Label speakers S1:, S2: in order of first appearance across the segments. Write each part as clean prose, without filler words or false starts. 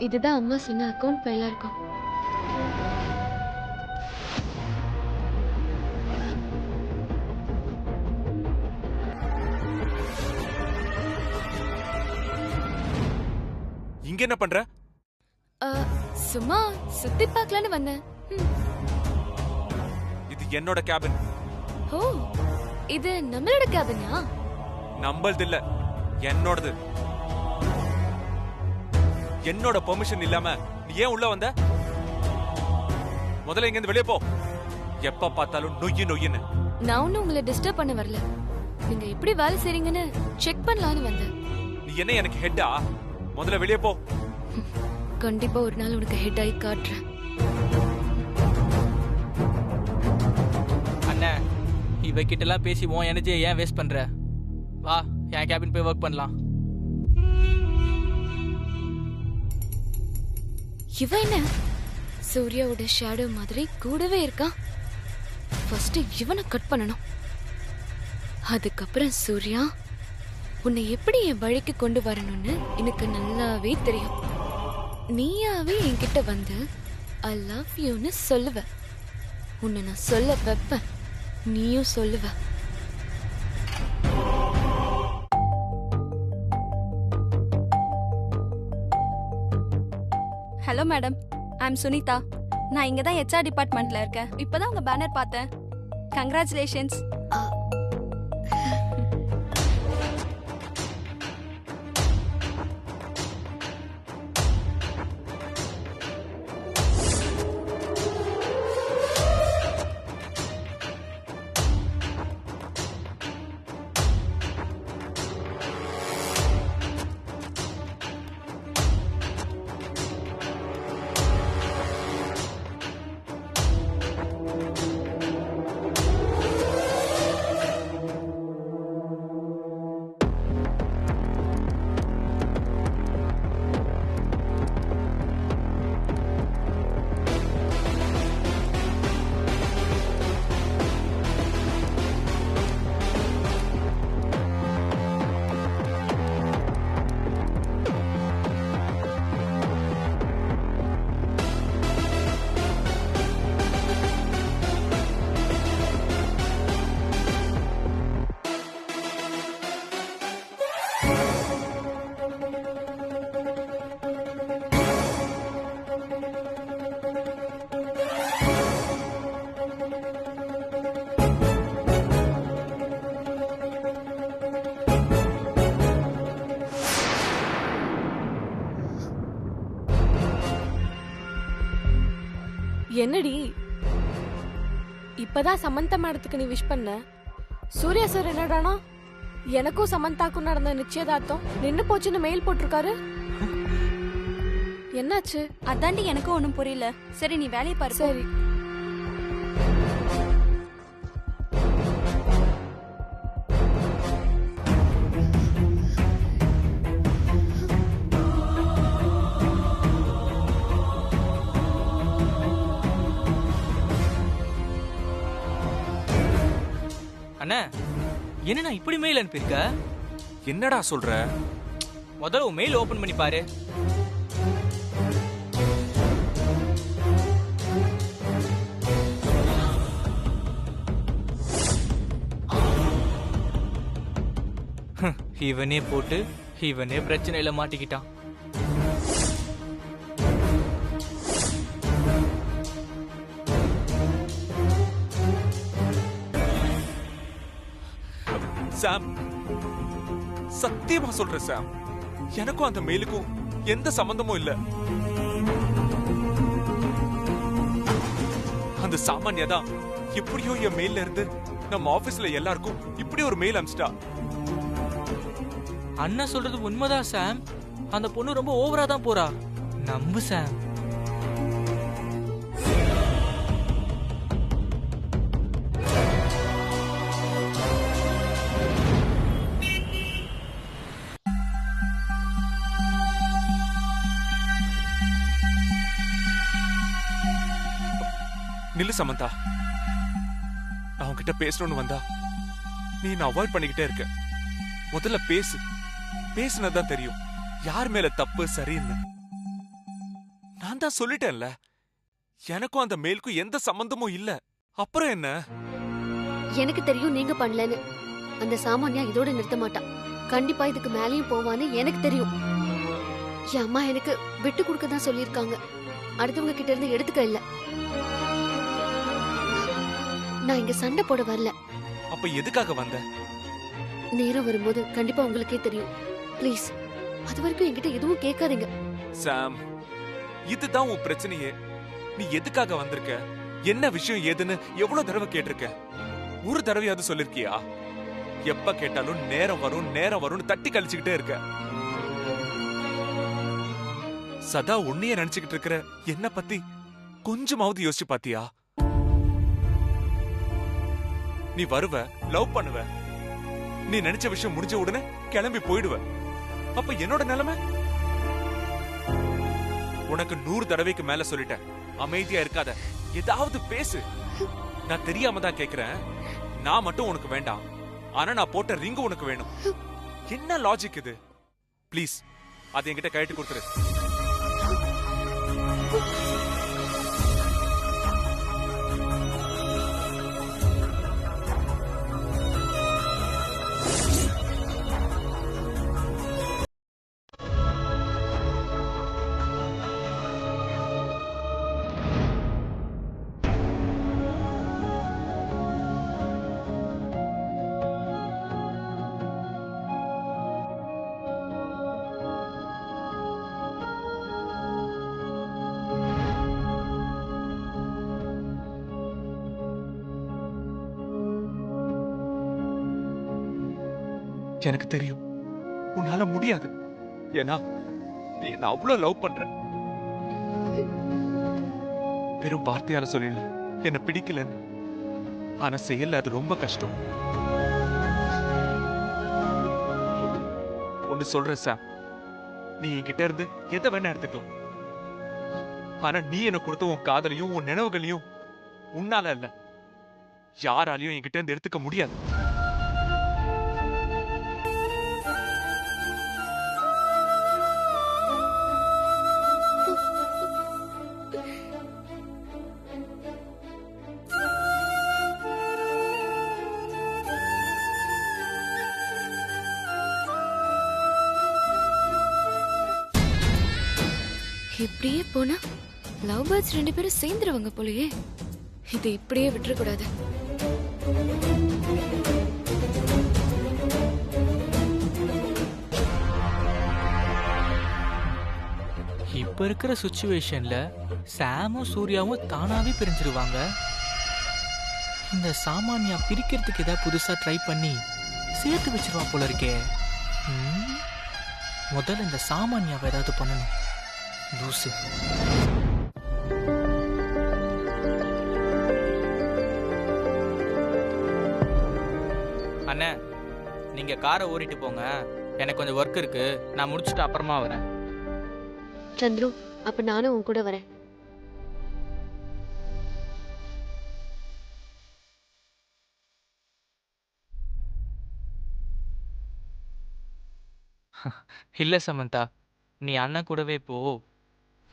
S1: இதுதான் அம்மா சொன்ன அக்கௌண்ட் ஃபைலா இருக்கும்.
S2: இங்க என்ன பண்ற?
S1: சும்மா சுத்தி பார்க்கலான்னு வந்தேன்.
S2: இது என்னோட கேபின்.
S1: ஓ, இது நம்மளோட கேபினா?
S2: நம்மளது இல்ல, என்னோடது. என்னோட பெர்மிஷன் இல்லாம நீ ஏன் உள்ள வந்த? முதல்ல இங்க இருந்து வெளியே போ. எப்ப பார்த்தாலும் நொய்யு நொய்யுன்னு.
S1: நான் ஒன்னும் உங்களை டிஸ்டர்ப் பண்ண வரல. நீங்க எப்படி வேலை செய்றீங்கன்னு செக் பண்ணலான்னு வந்தேன்.
S2: நீ என்ன எனக்கு ஹெட்டா? முதல்ல வெளியே போ.
S1: கண்டிப்பா ஒரு நாள் உனக்கு ஹெட் ஆகி காட்டுறேன்.
S3: அண்ணா, இவகிட்ட எல்லாம் பேசி உன் எனர்ஜியை ஏன் வேஸ்ட் பண்ற? வா, என் கேபின் போய் ஒர்க் பண்ணலாம்.
S1: இவ என்ன சூர்யாவோட ஷேடோ மாதிரி கூடவே இருக்கான். ஃபர்ஸ்ட் இவனை கட் பண்ணணும். அதுக்கப்புறம் சூர்யா, உன்னை எப்படி என் வழிக்கு கொண்டு வரணும்னு எனக்கு நல்லாவே தெரியும். நீயாவே என்கிட்ட வந்து ஐ லவ் யூன்னு சொல்லுவ. உன்னை நான் சொல்ல வைப்பேன், நீயும் சொல்லுவ.
S4: Hello madam, I'm Sunita. நான் இங்க தான் HR டிபார்ட்மெண்ட்ல இருக்கேன். இப்பதான் உங்க பேனர் பார்த்தேன். கங்க்ராச்சுலேஷன்ஸ்.
S5: என்னடி இப்பதான் சமந்தா மேடத்துக்கு நீ விஷ் பண்ண? சூர்யா சார் என்னடானா எனக்கும் சமந்தாக்கும் நடந்த நிச்சயதார்த்தம் நின்னு போச்சுன்னு மெயில் போட்டிருக்காரு. என்னாச்சு?
S4: அதாண்டி எனக்கும் ஒன்றும் புரியல. சரி, நீ வேலையை பாரு.
S5: சரி.
S3: அண்ணா, என்ன இப்படி மெயில் அனுப்பியிருக்க?
S2: என்னடா சொல்ற?
S3: முதல்ல உன் மெயில் ஓபன் பண்ணி பாரு. இவனே போட்டு இவனே பிரச்சனையில மாட்டிக்கிட்டான்.
S2: சாம், சத்தியமா சொல்றேன் சாம், எனக்கும் அந்த மெயிலுக்கும் எந்த சம்பந்தமும் இல்ல. அந்த சாமானியா தான் எப்படியோ என் மெயில்ல இருந்து நம்ம ஆபீஸ்ல எல்லாருக்கும் இப்படி ஒரு மெயில் அனுப்பிச்சிட்டா.
S3: அண்ணா சொல்றது உண்மைதான் சாம். அந்த பொண்ணு ரொம்ப ஓவரா தான் போறா. நம்பு சாம்.
S2: நில்லு சமந்தா, நான் உன்கிட்ட பேசணும்னு வந்தா நீ நான் அவாய்ட் பண்ணிக்கிட்டே இருக்க. முதல்ல பேசுனதான் தெரியும் யார் மேல தப்பு சரின்னு. நான் தான் சொல்லிட்டேன்ல, எனக்கும் அந்த மெயிலுக்கும் எந்த சம்பந்தமும் இல்ல. அப்புறம் என்ன?
S6: எனக்கு தெரியும் நீங்க பண்ணலன்னு. அந்த சாமானியா இதோட நிறுத்த மாட்டா. கண்டிப்பா இதுக்கு மேலேயும் போவான்னு எனக்கு தெரியும். என் அம்மா எனக்கு விட்டு கொடுக்க தான் சொல்லியிருக்காங்க. அடுத்தவங்க கிட்ட இருந்து எடுத்துக்க இல்ல. நான் இங்க சண்டை போட வரல.
S2: அப்ப எதுக்காக வந்த?
S6: நேரம் வரும்போது கண்டிப்பா உங்களுக்கே தெரியும். ப்ளீஸ், அது வரைக்கும் என்கிட்ட எதுவும் கேட்காதீங்க.
S2: சாம், இதுதான் உன் பிரச்சனையே. நீ எதுக்காக வந்திருக்க, என்ன விஷயம் ஏதுன்னு எவ்வளவு தடவை கேட்டிருக்க? ஒரு தடவையாவது சொல்லிருக்கியா? எப்ப கேட்டாலும் நேரம் வரும் நேரம் வரும்னு தட்டி கழிச்சுக்கிட்டே இருக்க. சதா உன்னையே நினைச்சுக்கிட்டு இருக்கிற என்ன பத்தி கொஞ்சமாவது யோசிச்சு பாத்தியா? நீ வருவ, லவ் பண்ணுவ, நீ நினைச்ச விஷயம் முடிஞ்ச உடனே கிளம்பி போயிடுவ. அப்ப என்னோட நிலைமை? உனக்கு 100 தடவைக்கு மேல சொல்லிட்டேன், அமைதியா இருக்காத, ஏதாவது பேசு. நான் தெரியாம தான் கேக்குறேன். நான் மட்டும் உனக்கு வேண்டாம், ஆனா நான் போட்ட ரிங்கு உனக்கு வேணும். என்ன லாஜிக் இது? ப்ளீஸ் அதை என்கிட்ட கழட்டி கொடுத்துரு. எனக்கு தெரியும் உன்னால முடியாது. ஏன்னா நீ என்ன அவ்வளவு லவ் பண்ற. வெறும் வார்த்தையால சொல்லல என்ன பிடிக்கலன்னு, ஆனா செயல்ல அது ரொம்ப கஷ்டம். ஒன்னு சொல்ற சாம், நீ என்கிட்ட இருந்து எதை வேணா எடுத்துக்கலாம். ஆனா நீ எனக்கு கொடுத்த உன் காதலையும் உன் நினைவுகளையும் உன்னால இல்ல, யாராலையும் என்கிட்ட இருந்து எடுத்துக்க முடியாது.
S1: இப்படியே போனா லவ் பேர்ட்ஸ் 2 பேரும் சேர்ந்துருவாங்க போலயே. இதை இப்படியே விட்டுறக்கூடாது.
S3: இப்ப இருக்கிற சுச்சுவேஷன்ல சாமும் சூர்யாவும் தானாவே பிரிஞ்சிருவாங்க. இந்த சாமானியா பிரிக்கிறதுக்கு ஏதாவது புதுசா ட்ரை பண்ணி சேர்த்து வச்சிருவா போல இருக்கே. முதல்ல இந்த சாமானியாவை ஏதாவது பண்ணணும். லூசு. அண்ணே, நீங்க காரை ஓட்டிட்டு போங்க, எனக்கு கொஞ்சம் ஒர்க் இருக்கு, நான் முடிச்சுட்டு அப்புறமா வரேன்.
S6: சந்துரு, அப்ப நானும் உன் கூட வரேன்.
S3: இல்ல சமந்தா, நீ அண்ணன் கூடவே போ,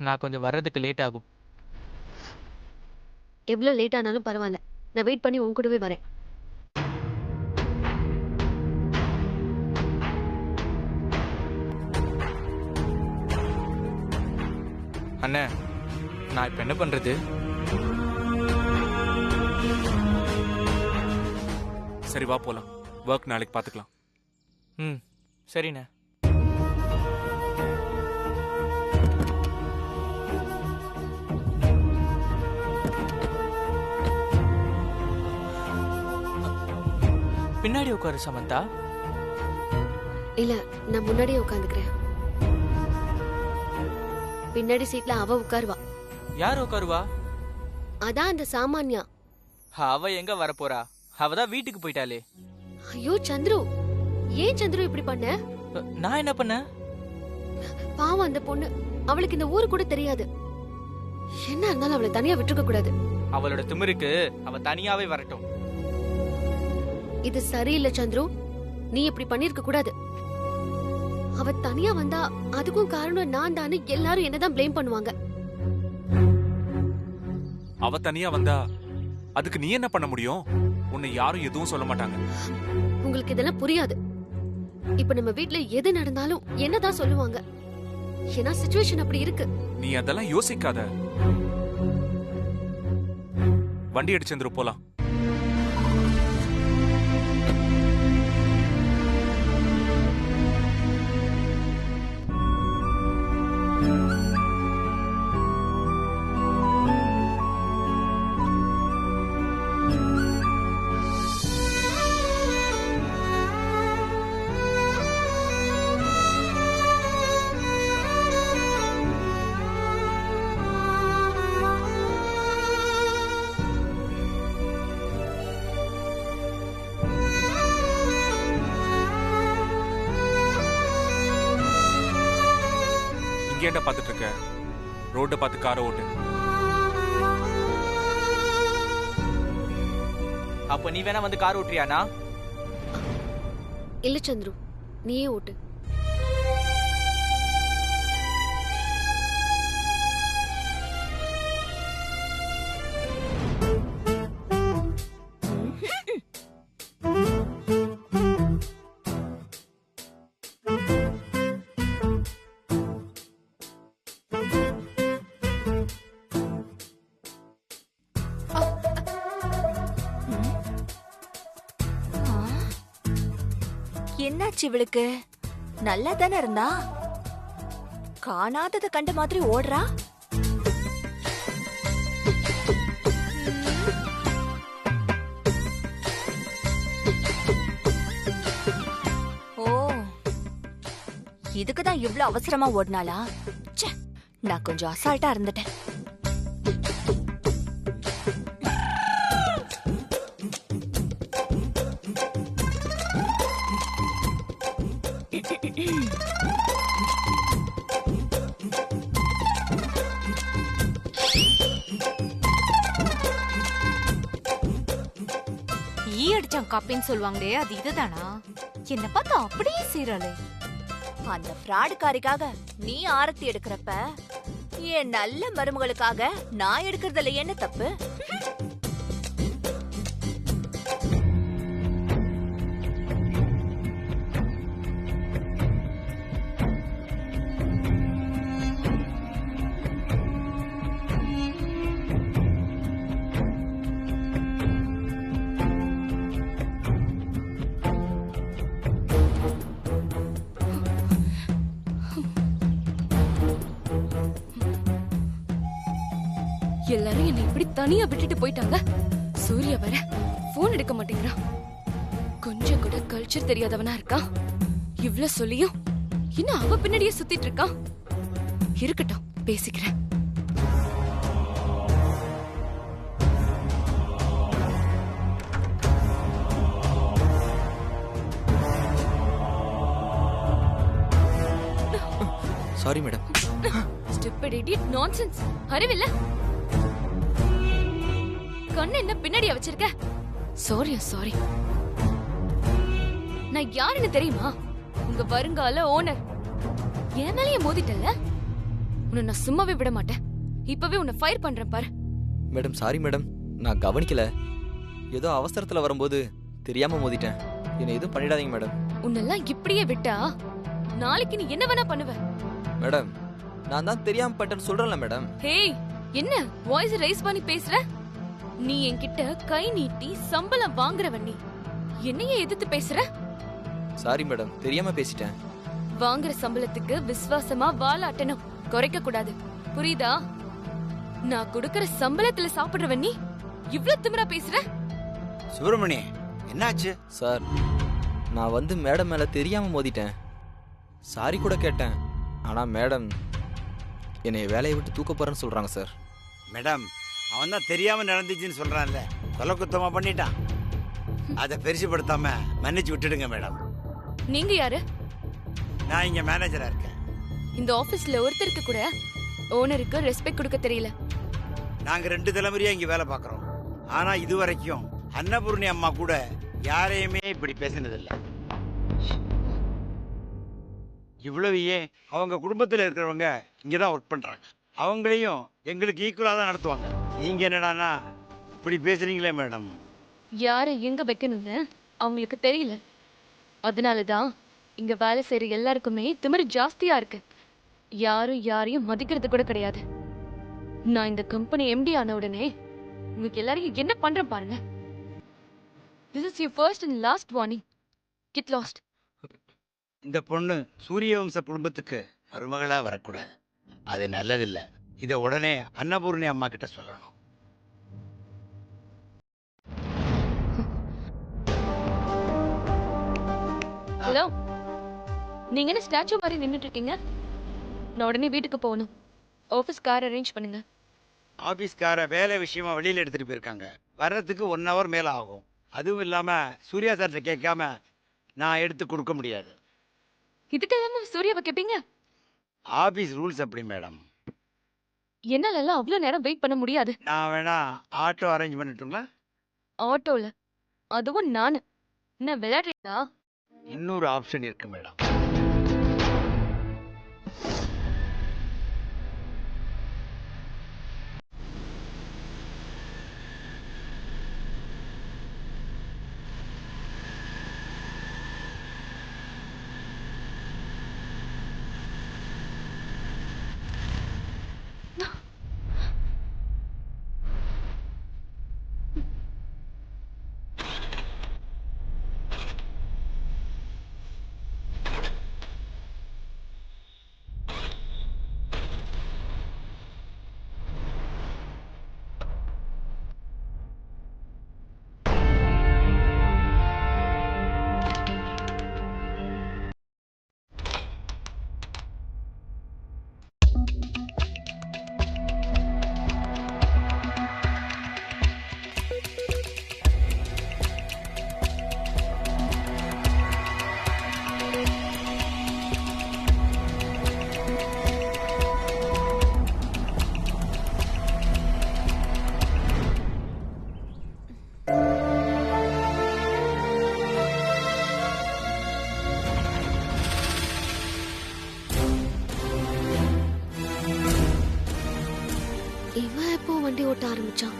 S3: நான் கொஞ்சம் வர்றதுக்கு லேட் ஆகும்.
S6: எவ்வளவு லேட் ஆனாலும் பரவாயில்ல, நான் வெயிட் பண்ணி உன் கூடவே வரேன்.
S3: அண்ணே, நான் இப்ப என்ன பண்றது?
S2: சரி வா போலாம், ஒர்க் நாளைக்கு பாத்துக்கலாம்.
S3: சரிண்ணே. பின்னாடி உட்காரு சமந்தா.
S6: இல்ல, நான் முன்னாடியே உட்காந்துக்கிறேன். பின்னாடி சீட்ல அவ உட்காருவா.
S3: யார் உட்காருவா?
S6: அதான் அந்த சாமானியா.
S3: அவ எங்க வரப்போறா? அவதான் வீட்டுக்கு போயிட்டாளே.
S6: ஐயோ சந்துரு, ஏன் சந்துரு இப்படி பண்ண?
S3: நான் என்ன பண்ண?
S6: பாவம் அந்த பொண்ணு, அவளுக்கு இந்த ஊரு கூட தெரியாது. என்ன இருந்தாலும் அவளை தனியா விட்டுருக்க கூடாது.
S3: அவளோட திமிருக்கு அவ தனியாவே வரட்டும்.
S6: இது சரியில்லை சந்துரு, நீ இப்படி பண்ணிருக்க கூடாது. அவ தனியா வந்தா அதுக்கும் காரணம் நான் தானே எல்லாரும் என்னதான் ப்ளேம் பண்ணுவாங்க.
S2: அவ தனியா வந்தா அதுக்கு நீ என்ன பண்ண முடியும்? உன்னை யாரும் எதுவும் சொல்ல மாட்டாங்க.
S6: உங்களுக்கு இதெல்லாம் புரியாது. இப்ப நம்ம வீட்ல எது நடந்தாலும் என்னதான் சொல்லுவாங்க. ஏன்னா சிச்சுவேஷன் அப்படி இருக்கு.
S2: நீ அதெல்லாம் யோசிக்காத. வண்டி அடிச்சந்திரு போலாம். இங்கேண்டா பாத்துட்டு இருக்க? ரோட பார்த்து காரை ஓட்டு.
S3: அப்ப நீ வேணா வந்து கார் ஓட்டுறியானா?
S6: இல்ல சந்துரு, நீயே ஓட்டு.
S7: என்னாச்சு இவளுக்கு? நல்லா தானே இருந்தா, காணாதத கண்ட மாதிரி ஓடுறா. ஓ, இதுக்குதான் இவ்ளோ அவசரமா ஓடினாளா? ச்சே, நான் கொஞ்சம் அசால்ட்டா இருந்துட்டேன்.
S8: ஈ அடிச்சான் காப்பின்னு சொல்லுவாங்களே, அது இதுதானா? என்ன பார்த்தா அப்படியே சீராளே.
S7: அந்த ஃப்ராடுக்காரிக்காக நீ ஆரத்தி எடுக்கிறப்ப என் நல்ல மருமகளுக்காக நான் எடுக்கிறதுல என்ன தப்பு?
S1: எல்லாரும் என்னை இப்படி தனியா விட்டுட்டு போயிட்டாங்க. சூர்யா வர போன் எடுக்க மாட்டேங்கிறான். கொஞ்சம் கூட கல்ச்சர் தெரியாதவனா இருக்கான். இவ்ளோ சொல்லியும் இன்னும் அவ பின்னாடியே சுத்திட்டு இருக்கான். இருக்கட்டும், பேசிக்கிறேன்.
S9: Sorry madam.
S1: Stupid idiot, nonsense. அறிவில்ல? கண்ணு என்ன பின்னாடியா வச்சிருக்க? Sorry sorry. நான் யாருன்னு தெரியுமா? உங்க வருங்கால ஓனர். என் மேலயே மோதிட்டல, உன்னை நான் சும்மாவே விட மாட்டேன். இப்பவே உன்னை ஃபயர் பண்றேன் பாரு.
S9: மேடம் சாரி மேடம், நான் கவனிக்கல. ஏதோ அவசரத்துல வரும்போது தெரியாம மோதிட்டேன். என்ன எதுவும் பண்ணிடாதீங்க மேடம்.
S1: உன்னெல்லாம் இப்படியே விட்டா நாளைக்கு நீ என்ன வேணா பண்ணுவ.
S9: மேடம் நான் தான் தெரியாம பட்டேன்னு சொல்றேன்ல மேடம்.
S1: ஹேய், என்ன வாய்ஸ் ரைஸ் பண்ணி பேசுற? நீ என்கிட்ட கை நீட்டி சம்பளம் வாங்குறவன். நீ என்னையே எதிர்த்து பேசுற?
S9: சாரி மேடம், தெரியாம பேசிட்டேன்.
S1: வாங்குற சம்பளத்துக்கு விசுவாசமா வாலாட்டணும், குறைக்க கூடாது. புரியுதா? நான் கொடுக்கற சம்பளத்துல சாப்பிடுறவன் நீ இவ்ளோ திமிரா பேசுற?
S10: சுப்பிரமணி, என்னாச்சு?
S9: சார், நான் வந்து மேடம் மேல தெரியாம மோதிட்டேன். சாரி கூட கேட்டேன். ஆனா மேடம் என்னை வேலையை விட்டு தூக்க போறேன்னு சொல்றாங்க சார்.
S10: மேடம், அவன் தான் தெரியாம நடந்துச்சுன்னு சொல்றான்ல, கொலை குத்தமா பண்ணிட்டான். அதை பெருசுப்படுத்தாம மன்னிச்சு விட்டுடுங்க மேடம்.
S1: நீங்க யாரு?
S10: நான் இங்க மேனேஜரா இருக்கேன்.
S1: இந்த ஆபீஸ்ல ஒருத்தருக்கு கூட ஓனருக்கு ரெஸ்பெக்ட் கொடுக்க தெரியல.
S10: நாங்க 2 தலைமுறையா இங்க வேலை பார்க்கறோம். ஆனா இது வரைக்கும் அன்னபூர்ணி அம்மா கூட யாரையுமே இப்படி பேசினதில்லை. இவ்வளவு ஏன், அவங்க குடும்பத்தில் இருக்கிறவங்க இங்கதான் ஒர்க் பண்றாங்க. அவங்களையும் எங்களுக்கு ஈக்குவலா தான் நடத்துவாங்க. நீங்க என்னடானா இப்படி பேசுறீங்களே மேடம்.
S1: யாரை எங்க வைக்கணும்னு அவங்களுக்கு தெரியல. அதனாலதான் இங்க வேலை செய்யற எல்லாருக்குமே திமிரு ஜாஸ்தியா இருக்கு. யாரும் யாரையும் மதிக்கிறது கூட கிடையாது. நான் இந்த கம்பெனி எம்டி ஆன உடனே உங்களுக்கு எல்லாரையும் என்ன பண்றேன் பாருங்க. This is your first and last warning. Get lost.
S10: இந்த பொண்ணு சூரியவம்ச குடும்பத்துக்கு மருமகளா வரக்கூடாது. அது நல்லதில்லை. இதை உடனே அன்னபூர்ணி அம்மா கிட்ட சொல்லணும்.
S1: ஹலோ, நீங்க என்ன ஸ்டாச்சு மாதிரி நின்னுட்டு இருக்கீங்க? நான் உடனே வீட்டுக்கு போகணும். ஆஃபீஸ் கார் அரேஞ்ச் பண்ணுங்க.
S10: ஆபீஸ்கார வேலை விஷயமா வெளியில எடுத்துட்டு போயிருக்காங்க. வர்றதுக்கு 1 hour மேல ஆகும். அதுவும் இல்லாம சூர்யா சார்ட்ட கேட்காம நான் எடுத்து கொடுக்க முடியாது.
S1: இதுக்கெல்லாம் சூர்யாவை கேட்பீங்க?
S10: ஆபீஸ் ரூல்ஸ் அப்படி மேடம்.
S1: என்னால அவ்வளோ நேரம் வெயிட் பண்ண முடியாது.
S10: நான் வேணா ஆட்டோ அரேஞ்ச் பண்ணட்டுங்களா?
S1: ஆட்டோல, அதுவும் நானு. என்ன விளையாடுறீங்களா?
S10: இன்னொரு ஆப்ஷன் இருக்கு மேடம்.
S6: இவன் எப்போ வண்டி ஓட்ட ஆரம்பிச்சான்?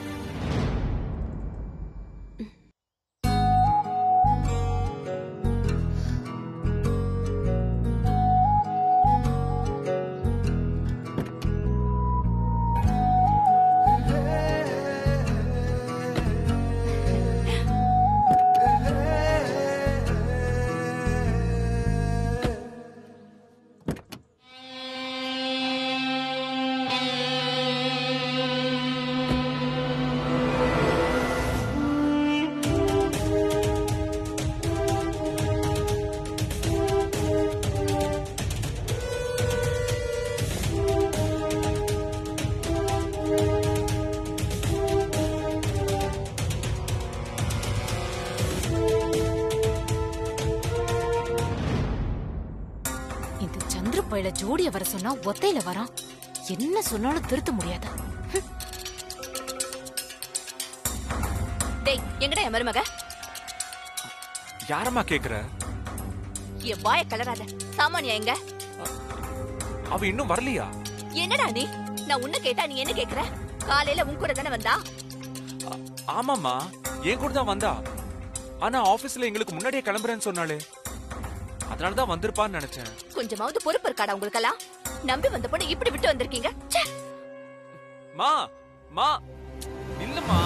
S8: பயில ஜோடிய வர சொன்னா ஒத்தையில வரான். என்ன சொன்னாலும் திருத்த முடியாது.
S7: டேய், எங்கடா என் மருமக?
S2: யாரம்மா கேக்குற?
S7: என் வாய கலராத. சாமானியா எங்க?
S2: அவ இன்னும் வரலையா?
S7: என்னடா நீ? நான் உன்ன கேட்டா நீ என்ன கேக்குற? காலையில உன் கூட தானே வந்தா?
S2: ஆமாம்மா, என் கூட தான் வந்தா. ஆனா ஆபீஸ்ல எங்களுக்கு முன்னாடியே கிளம்புறேன்னு சொன்னாலே, அதனாலதான் வந்திருப்பான்னு நினைச்சேன்.
S7: கொஞ்சமாவது பொறுப்பு இருக்காடா உங்களுக்கெல்லாம்? நம்பி வந்த பொண்ணு இப்படி விட்டு வந்திருக்கீங்க.
S2: மா மா நில்லுமா.